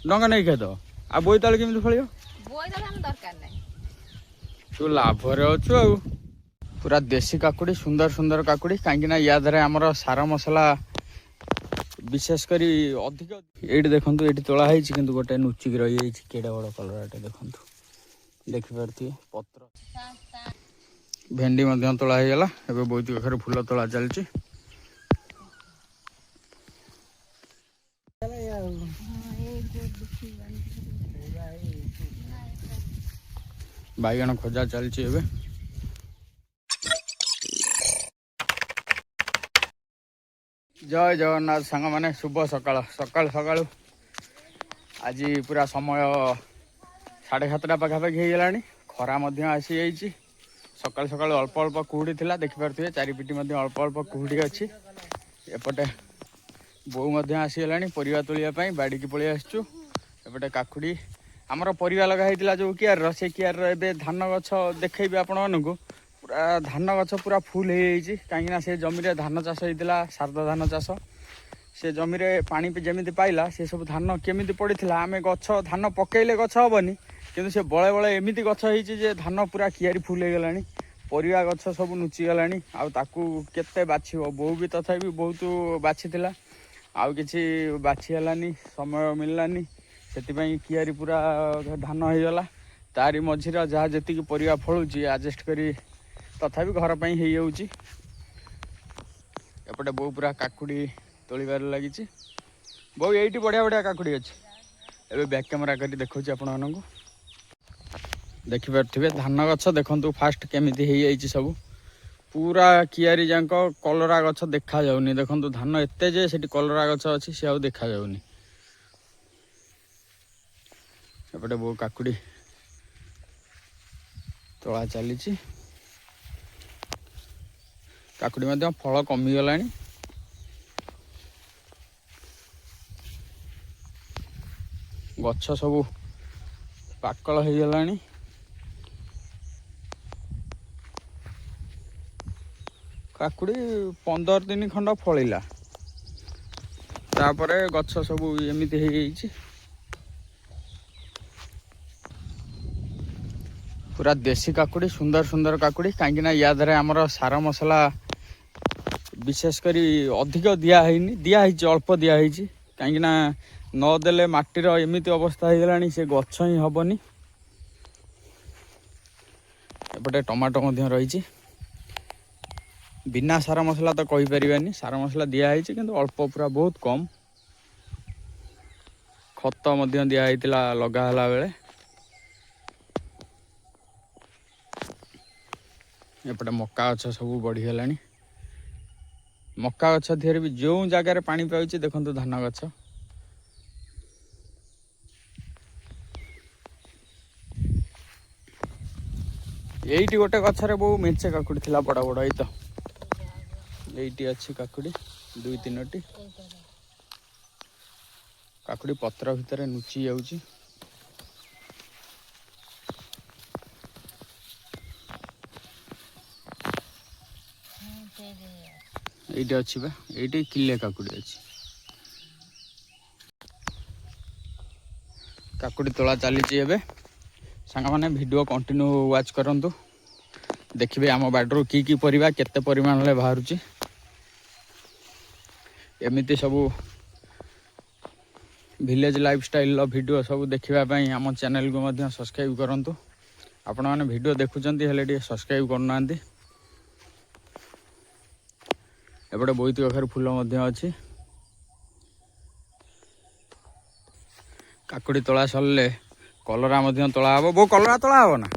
डंगा नहीं खाद आ बोईताल केमी फल दरकार नहीं तू लाभर अच्छु आ पूरा देसी काकुड़ी सुंदर सुंदर काकुड़ी कहीं या धारे आमर सार मसला विशेषकर अधिक ये देखो ये तोला कि गोटे नुचिक रही केड़े बड़ कलर देखो देखिपे पत्र भेंडी तोला होगा एवं बहुत पाखे फूल तोला चलती बैगण खोजा चलती एवं जय जगन्नाथ सांग माने शुभ सकाळ सकाळ सकाळ आज पूरा समय 7:30 पाखापाखि हो गलानी खरा आसी जाइए सकाल सकाल अल्प अल्प कुहुड़ी थिला देखिपे चारिपिटी अल्प अल्प कुहुड़ी अच्छी एपटे बोऊ आसीगला परिवा तोलिया बाड़ी की पलि आसचु एपटे काकुड़ी आमर परिवा लगा जो कियार से कियार एवं धान गछ देखी आपण मानक पूरा धान गछ पूरा फुल हो कहीं से जमी धान चाष होता शारदा धान चाष से जमी पानी जमी पाइला से सब धान केमी पड़ा आम गछ धान पकईले गछ हेनी कि से बड़े बड़े एमती गछ हो धान पूरा कियारी फुल हो गला परिवा गछ सब नुचिगला आते बाछ बो भी तथा बहुत बाछी आउ कि बाछीलानी समय मिललानी से कियारी पूरा धान हो गला तारी मझीर जहाँ जी परिवा फलुची आडजस्ट करी तथापि घर पर हो एपटे बो पूरा काकुड़ी तोलिबार लगी बो ये बढ़िया बढ़िया काकुड़ी अच्छी एवं बैक कैमेरा कर देखा आपण देखिपे धान गछ देखु फास्ट केमी सब पूरा कियारी जाक कलरा गछ देखा जाऊनी देखु धान एते जे से कलरा गछ अच्छी सी आ देखा जाऊनी एपटे बो काकुड़ी तोला चली काकुड़ी फल कमिगला गछ सब पाकल हो गला काकुड़ी 15 दिन खंड फलिला तापर गछ सब एमती हो पूरा देसी काकुड़ी सुंदर सुंदर काकुड़ी कहीं या धारे आमर सार मसला विशेषकर अधिक दिखाई अल्प दिखाई कहीं नदेले माटीर एमती अवस्था हो गला से गछ ही हेनी एपटे टमाटो रही बिना सार मसला तो कहीपर सार मसला दिखाई कि अल्प पूरा बहुत कम खत दिखाई लगाला बेले एपटे मक्का गछ सब बढ़ीगला मक्का गछ देहरे भी जो जगार पानी पाऊँ देखो धान गछ यही गोटे गचरे बहु मेचे काकुड़ी थी बड़ बड़ ये तो ये अच्छी काकुड़ी 2-3टी काकुड़ी पत्र भितर नुची जाऊँगी ये अच्छी बा ये किले काकुड़ी अच्छी काकुड़ी तोला चली सांग मैंने वीडियो कंटिन्यू वाच करंतु देखिए आम बाड़ू की परिवा केते परिमाण में बाहर एमती सब विलेज लाइफस्टाइल वीडियो सब देखापी आम चैनल को सब्सक्राइब करंतु आपण मैंने वीडियो देखुंटे हेल्ले सब्सक्राइब करना एपटे बहुत पाखे फूल अच्छी काकुड़ी तोला सरले कलरा तोला हम बो कलरा तोला हम ना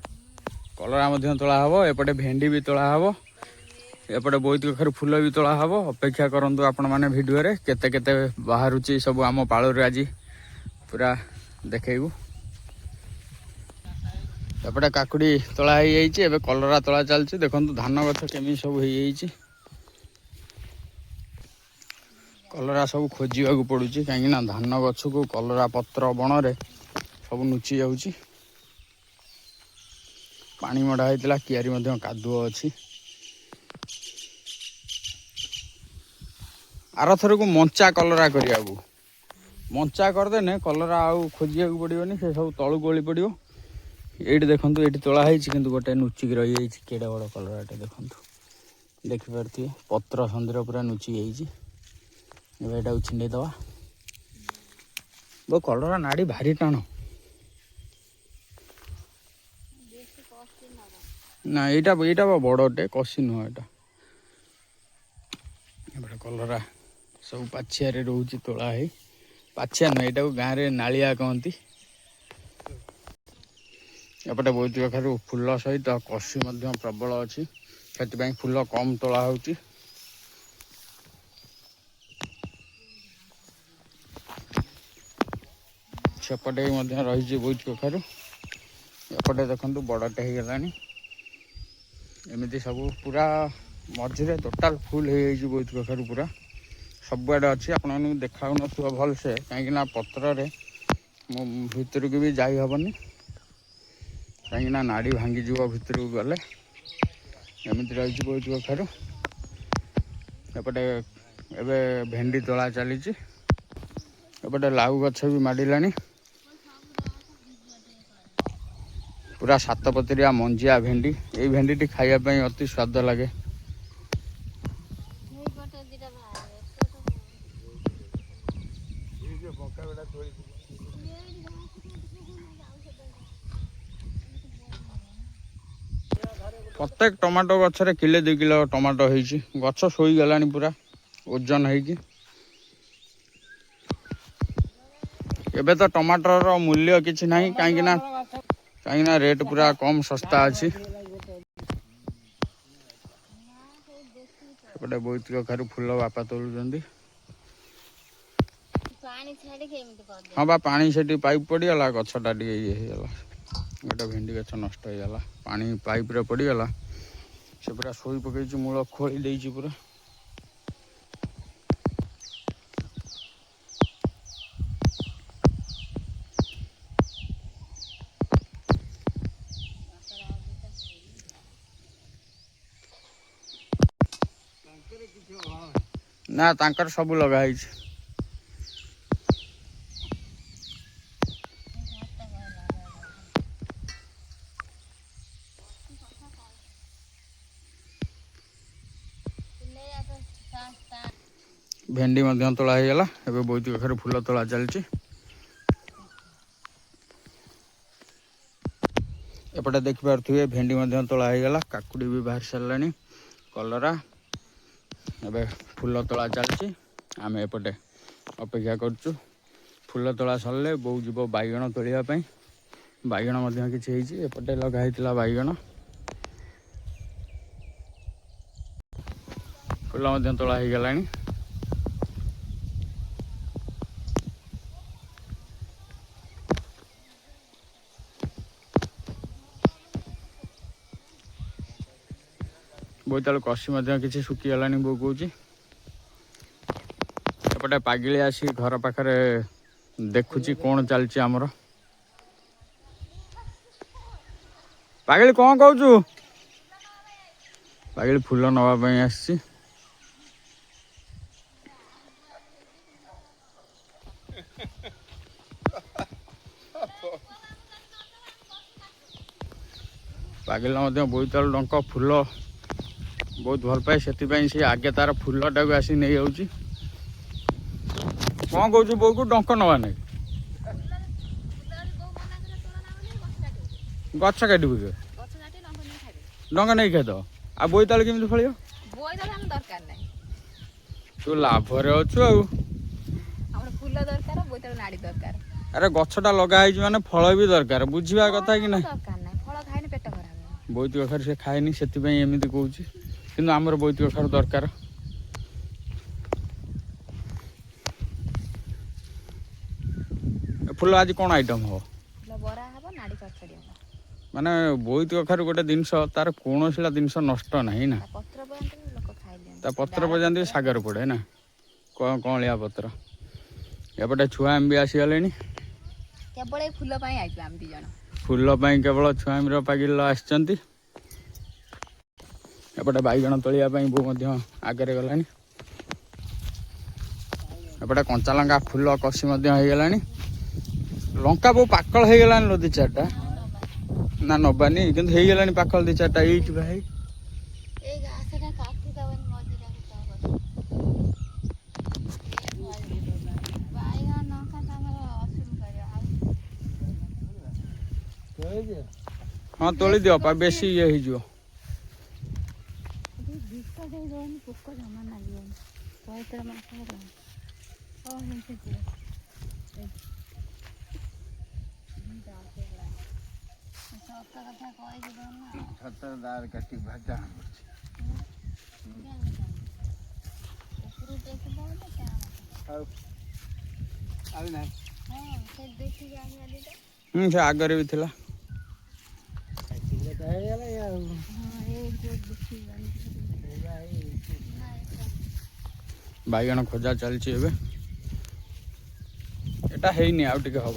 कलरा तोला हम एपटे भेंडी भी तोला हम एपटे बहुत पाखे फूल भी तोला हम अपेक्षा करंतु आपण माने वीडियो रे केते केते बाहरुची सब आम पालर आज पूरा देखैबू एपटे काकुड़ी तोला हो कलरा तोला चलती देखो धान गछ केमी सब हो कलरा सब खोजा पड़ू कहीं धान गछ को कलरा पत्र बण रे सब नुची जाऊँगी पानी मड़ा होता कियारी कादुଅ अच्छी आर थर को मंचा कलरा करने ମଞ୍ଚା କରିଦେନେ କଲରା ଆଉ ଖୋଜିବାକୁ ପଡ଼ିବନି, ସେ ସବୁ ତଳକୁ ଗଳି ପଡ଼ିବ। ଏଇଠି ଦେଖନ୍ତୁ, ଏଇଠି ତୋଳା ହେଇଛି କିନ୍ତୁ ଗୋଟେ ନୁଚିକି ରହିଯାଇଛି। କେଡ଼େ ବଡ଼ କଲରାଟେ ଦେଖନ୍ତୁ, ଦେଖିପାରୁଥିବେ ପତ୍ର ସନ୍ଧିର ପୁରା ନୁଚିକି ହେଇଛି। ଏବେ ଏଇଟାକୁ ଛିଣ୍ଡେଇ ଦେବା। କଲରା ନାଡ଼ି ଭାରି ଟାଣ। ନା ଏଇଟା ବଡ଼ଟେ, କଷି ନୁହଁ ଏଇଟା। ଏପଟେ କଲରା ସବୁ ପାଛିଆରେ ରହୁଛି ତୋଳା ହେଇ। ପାଛିଆ ନୁହେଁ, ଏଇଟାକୁ ଗାଁରେ ନାଳିଆ କହନ୍ତି। ଏପଟେ ବୋଇତି କଖାରୁ ଫୁଲ ସହିତ କଷି ମଧ୍ୟ ପ୍ରବଳ ଅଛି, ସେଥିପାଇଁ ଫୁଲ କମ୍ ତୋଳା ହେଉଛି। ସେପଟେ ମଧ୍ୟ ରହିଛି ବୋଇତି କଖାରୁ। ଏପଟେ ଦେଖନ୍ତୁ ବଡ଼ଟେ ହେଇଗଲାଣି। ଏମିତି ସବୁ ପୁରା ମଝିରେ ଟୋଟାଲ ଫୁଲ ହେଇଯାଇଛି ବୋଇତି କଖାରୁ ପୁରା ସବୁଆଡ଼େ ଅଛି। ଆପଣମାନଙ୍କୁ ଦେଖାଉନଥିବ ଭଲସେ, କାହିଁକିନା ପତ୍ରରେ ମୁଁ ଭିତରକୁ ବି ଯାଇ ହେବନି, କାହିଁକିନା ନାଡ଼ି ଭାଙ୍ଗିଯିବ ଭିତରକୁ ଗଲେ। ଏମିତି ରହିଛି ବୋଇତି କଖାରୁ। ଏପଟେ ଏବେ ଭେଣ୍ଡି ତୋଳା ଚାଲିଛି। ଏପଟେ ଲାଉ ଗଛ ବି ମାଡ଼ିଲାଣି। ପୁରା ସାତପତ୍ରିଆ ମଞ୍ଜିଆ ଭେଣ୍ଡି। ଏଇ ଭେଣ୍ଡିଟି ଖାଇବା ପାଇଁ ଅତି ସ୍ୱାଦ ଲାଗେ। ପ୍ରତ୍ୟେକ ଟମାଟୋ ଗଛରେ କିଲେ 2 କିଲୋ ଟମାଟୋ ହେଇଛି। ଗଛ ଶୋଇଗଲାଣି ପୁରା ଓଜନ ହେଇକି। ଏବେ ତ ଟମାଟୋର ମୂଲ୍ୟ କିଛି ନାହିଁ, କାହିଁକିନା ରେଟ୍ ପୁରା କମ୍, ଶସ୍ତା ଅଛି। ଏପଟେ ବୋଇତି କଖାରୁ ଫୁଲ ବାପା ତୋଳୁଛନ୍ତି। ହଁ ବା, ପାଣି ସେଠି ପାଇପ୍ ପଡ଼ିଗଲା, ଗଛଟା ଟିକେ ଇଏ ହେଇଗଲା। ଗୋଟେ ଭେଣ୍ଡି ଗଛ ନଷ୍ଟ ହେଇଗଲା, ପାଣି ପାଇପ୍ରେ ପଡ଼ିଗଲା। ସେ ପୁରା ଶୋଇ ପକେଇଛି, ମୂଳ ଖୋଳି ଦେଇଛି ପୁରା। ନା ତାଙ୍କର ସବୁ ଲଗା ହେଇଛି। ଭେଣ୍ଡି ମଧ୍ୟ ତୋଳା ହେଇଗଲା। ଏବେ ବୋଇତି କଖାରୁ ଫୁଲ ତୋଳା ଚାଲିଛି। ଏପଟେ ଦେଖିପାରୁଥିବେ ଭେଣ୍ଡି ମଧ୍ୟ ତୋଳା ହେଇଗଲା। କାକୁଡ଼ି ବି ବାହାରି ସାରିଲାଣି, କଲରା। ଏବେ ଫୁଲ ତୋଳା ଚାଲିଛି। ଆମେ ଏପଟେ ଅପେକ୍ଷା କରୁଛୁ। ଫୁଲ ତୋଳା ସରିଲେ ବୋଉ ଯିବ ବାଇଗଣ ତୋଳିବା ପାଇଁ। ବାଇଗଣ ମଧ୍ୟ କିଛି ହେଇଛି। ଏପଟେ ଲଗା ହେଇଥିଲା ବାଇଗଣ। ଫୁଲ ମଧ୍ୟ ତୋଳା ହେଇଗଲାଣି। ବୋଇତାଳୁ କଷି ମଧ୍ୟ କିଛି ଶୁଖିଗଲାଣି, ବୋଉ କହୁଛି। ଏପଟେ ପାଗିଳି ଆସି ଘର ପାଖରେ ଦେଖୁଛି କ'ଣ ଚାଲିଛି ଆମର। ପାଗିଳି କ'ଣ କହୁଛୁ? ପାଗିଳି ଫୁଲ ନେବା ପାଇଁ ଆସିଛି। ପାଗିଳି ମଧ୍ୟ ବୋଇତାଳୁ ଡଙ୍କ ଫୁଲ ବହୁତ ଭଲ ପାଏ, ସେଥିପାଇଁ ସେ ଆଗେ ତାର ଫୁଲଟାକୁ ଆସି ନେଇଯାଉଛି। କ'ଣ କହୁଛୁ ବୋଉକୁ, ଡଙ୍କ ନେବା ନାହିଁ? ଗଛ କାଟିବୁ କି? ଡଙ୍କା ନେଇ ଖାଇଦେବ। ଆଉ ବୋଇତାଳୁ କେମିତି ଫଳିବ? ଦରକାର ନାହିଁ। ତୁ ଲାଭରେ ଅଛୁ ଆଉ। ଆମର ଫୁଲ ଦରକାର, ବୋଇତାଳୁ ନାଡ଼ି ଦରକାର। ଆରେ ଗଛଟା ଲଗା ହେଇଛି ମାନେ ଫଳ ବି ଦରକାର, ବୁଝିବା କଥା କି ନାହିଁ? ଦରକାର ନାହିଁ, ଫଳ ଖାଇନି ପେଟ ଖରାପ। ବୋଇତି କଖାରୁ ସେ ଖାଏନି, ସେଥିପାଇଁ ଏମିତି କହୁଛି। କିନ୍ତୁ ଆମର ବୋଇତି କଖାରୁ ଦରକାର। ଫୁଲ ଆଜି କ'ଣ ଆଇଟମ୍ ହେବ? ବରା ହେବ, ନାଡ଼ି ଚଚ୍ଚଡ଼ି ହେବ। ମାନେ ବୋଇତି କଖାରୁ ଗୋଟେ ଜିନିଷ, ତାର କୌଣସିଟା ଜିନିଷ ନଷ୍ଟ ନାହିଁ ନା। ପତ୍ର ପର୍ଯ୍ୟନ୍ତ ବି ଲୋକ ଖାଇଦିଅନ୍ତି। ତା ପତ୍ର ପର୍ଯ୍ୟନ୍ତ ବି ଶାଗରେ ପଡ଼େ ନା, କଅଁଳିଆ ପତ୍ର। ଏପଟେ ଛୁଆ ବି ଆସିଗଲେଣି। କେବଳ ଏଇ ଫୁଲ ପାଇଁ ଆଇଛୁ ଆମେ 2 ଜଣ। ଫୁଲ ପାଇଁ କେବଳ ଛୁଆମିର ପାଗିଲ ଆସିଛନ୍ତି। ଏପଟେ ବାଇଗଣ ତୋଳିବା ପାଇଁ ବୋଉ ମଧ୍ୟ ଆଗରେ ଗଲାଣି। ଏପଟେ କଞ୍ଚା ଲଙ୍କା ଫୁଲ କଷି ମଧ୍ୟ ହେଇଗଲାଣି। ଲଙ୍କା ବହୁ ପାକଳ ହେଇଗଲାଣି ଲୋ 2-4ଟା ନା ନବାନି କିନ୍ତୁ ହେଇଗଲାଣି ପାକଳ 2-4ଟା ଏଇଠି ଭାଇ। ଏଇ ଘାସଟା କାଟି ଦବନି ମଝିଟାକୁ ବାଇଗଣ ଲଙ୍କା ତାଙ୍କର ଅସୁଲ କରିବ। ହଁ ତୋଳି ଦିଅ ପା ବେଶୀ ଇଏ ହେଇଯିବ। ବିଷ ଦେଇଦବନି ପୋକ ଜମା ଲାଗିବନି। 1 ମାସ ହେଲା ସତ କଥା କହିକି ଦଉନା ଛାତ ଦାର କାଟି ଭାଜା ଉପରୁ ଦେଖିଦବ ତ କଣ ଆଉ ଆଉ ନାହିଁ ସେ ଦେଖିକି ଆଣିବା ଦିଟା। ସେ ଆଗରେ ବି ଥିଲା। ହେଇଗଲା ଆଉ ବାଇଗଣ ଖୋଜା ଚାଲିଛି ଏବେ। ଏଟା ହେଇନି ଆଉ ଟିକେ ହବ।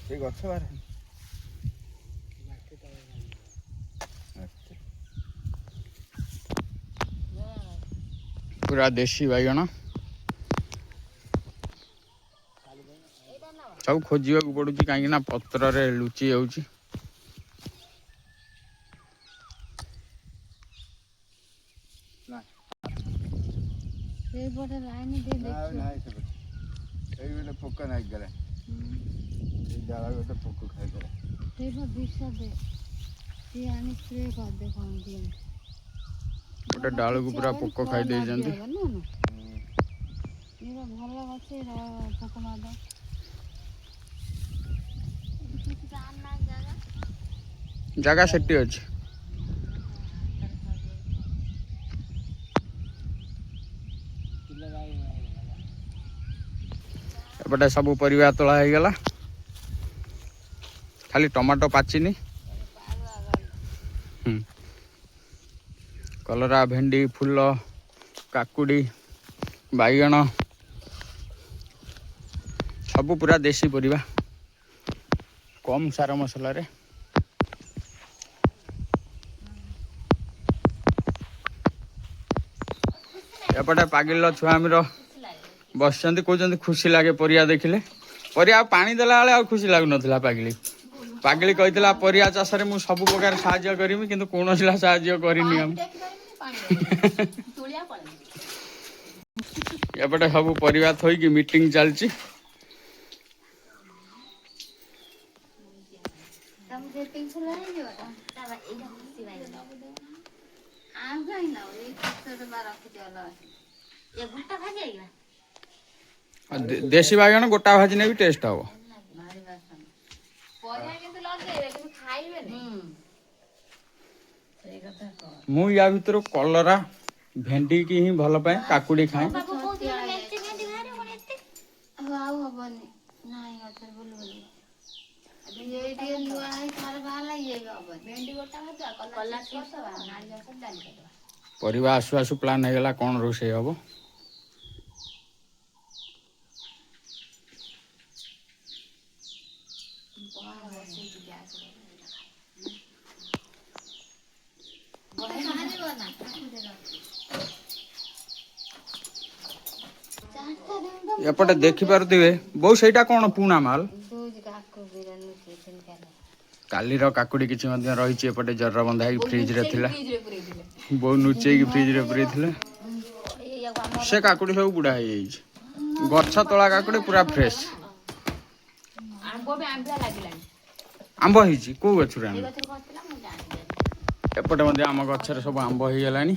ସେ ଗଛ ବାହାରେ ପୁରା ଦେଶୀ ବାଇଗଣ ସବୁ ଖୋଜିବାକୁ ପଡୁଛି କାହିଁକି ନା ପତ୍ରରେ ଲୁଚି ଯାଉଛି। ସେଇପଟେ ଲାଇନ ଦେଇ ଦେଖିବ। ଏଇ ଗୋଟେ ପୋକ ନାଗିଗଲା। ଏଇ ଡାଳ ଗୋଟେ ପୋକ ଖାଇଦେଲା। ସେଇପା ବିଷ ଦେ ସିଏ ଆଣି ସ୍ପ୍ରେ କରିଦେ କଣ ଦିଅ। ଗୋଟେ ଡାଳକୁ ପୁରା ପୋକ ଖାଇ ଦେଇଛନ୍ତି। ଭଲ ଗଛ ପୋକ ମାଦ ଜାଗା ସେଠି ଅଛି। ଏପଟେ ସବୁ ପରିବା ତୋଳା ହେଇଗଲା। ଖାଲି ଟମାଟୋ ପାଚିନି। କଲରା ଭେଣ୍ଡି ଫୁଲ କାକୁଡ଼ି ବାଇଗଣ ସବୁ ପୁରା ଦେଶୀ ପରିବା କମ୍ ସାର ମସଲାରେ। ଏପଟେ ପାଗିଲିର ଛୁଆ ଆମର ବସିଛନ୍ତି କହୁଛନ୍ତି ଖୁସି ଲାଗେ ପରିବା ଦେଖିଲେ। ପରିବା ଆଉ ପାଣି ଦେଲା ବେଳେ ଆଉ ଖୁସି ଲାଗୁନଥିଲା ପାଗିଲି। ପାଗିଲି କହିଥିଲା ପରିବା ଚାଷରେ ମୁଁ ସବୁ ପ୍ରକାର ସାହାଯ୍ୟ କରିବି କିନ୍ତୁ କୌଣସି ସାହାଯ୍ୟ କରିନି ଆମେ। ଏପଟେ ସବୁ ପରିବା ଥୋଇକି ମିଟିଂ ଚାଲିଛି। ଦେଶୀ ବାଇଗଣ ଗୋଟା ଭାଜିନେ ବି ଟେଷ୍ଟ ହବ। ମୁଁ ୟା ଭିତରୁ କଲରା ଭେଣ୍ଡି କି ହିଁ ଭଲ ପାଏ କାକୁଡି ଖାଏ। ପରିବା ଆସୁ ଆସୁ ପ୍ଲାନ୍ ହେଇଗଲା କଣ ରୋଷେଇ ହବ। ଏପଟେ ଦେଖିପାରୁଥିବେ ବୋଉ ସେଇଟା କଣ ପୁଣା ମାଲ। କାଲିର କାକୁଡି କିଛି ମଧ୍ୟ ରହିଛି ଏପଟେ ଜରିରେ ବନ୍ଧା ହେଇକି ଫ୍ରିଜରେ ଥିଲା। ବୋଉ ଲୁଚେଇକି ଫ୍ରିଜରେ ପୁରେଇଥିଲେ। ସେ କାକୁଡି ସବୁ ବୁଢା ହେଇଯାଇଛି। ଗଛ ତଳା କାକୁଡି ପୁରା ଫ୍ରେଶ। ଆମ୍ବ ହେଇଛି କୋଉ ଗଛରୁ ଆଣିଲ? ଏପଟେ ମଧ୍ୟ ଆମ ଗଛରେ ସବୁ ଆମ୍ବ ହେଇଗଲାଣି।